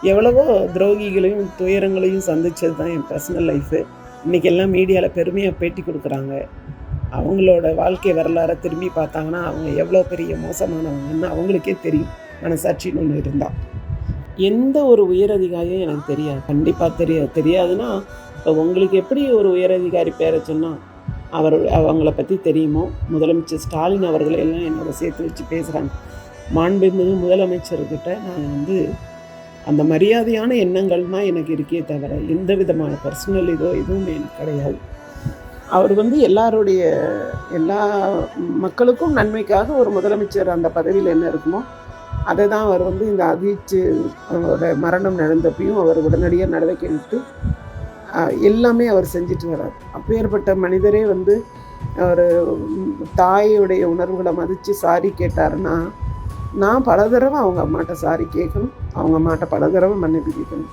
எவ்வளவோ துரோகிகளையும் துயரங்களையும் சந்திச்சது தான் என் personal life. இன்றைக்கி எல்லாம் மீடியாவில் பெருமையாக பேட்டி கொடுக்குறாங்க. அவங்களோட வாழ்க்கை வரலாறை திரும்பி பார்த்தாங்கன்னா அவங்க எவ்வளோ பெரிய மோசமானவங்கன்னு அவங்களுக்கே தெரியும், மனசாட்சின்னு ஒன்று இருந்தால். எந்த ஒரு உயரதிகாரியும் எனக்கு தெரியாது, கண்டிப்பாக தெரியாதுன்னா இப்போ உங்களுக்கு எப்படி ஒரு உயரதிகாரி பேரை சொன்னால் அவங்கள பற்றி தெரியுமோ, முதலமைச்சர் ஸ்டாலின் அவர்களை எல்லாம் என்னோட சேர்த்து வச்சு பேசுகிறாங்க. மாண்புமிகு முதலமைச்சர்கிட்ட நான் அந்த மரியாதையான எண்ணங்கள்னால் எனக்கு இருக்கே தவிர எந்த விதமான பர்சனல் எதுவுமே எனக்கு கிடையாது. அவர் எல்லா மக்களுக்கும் நன்மைக்காக ஒரு முதலமைச்சர் அந்த பதவியில் என்ன இருக்குமோ அதை தான் அவர் இந்த அஜித் அவரோட மரணம் நடந்தப்பையும் அவர் உடனடியாக நடவடிக்கை எடுத்து எல்லாமே அவர் செஞ்சுட்டு வர்றார். அப்பேற்பட்ட மனிதரே அவர் தாயுடைய உணர்வுகளை மதித்து சாரி கேட்டாருன்னா, நான் பல தடவை அவங்க அம்மாட்ட சாரி கேட்கணும், அவங்க அம்மாட்ட பல தடவை மன்னிப்பு கேட்கணும்.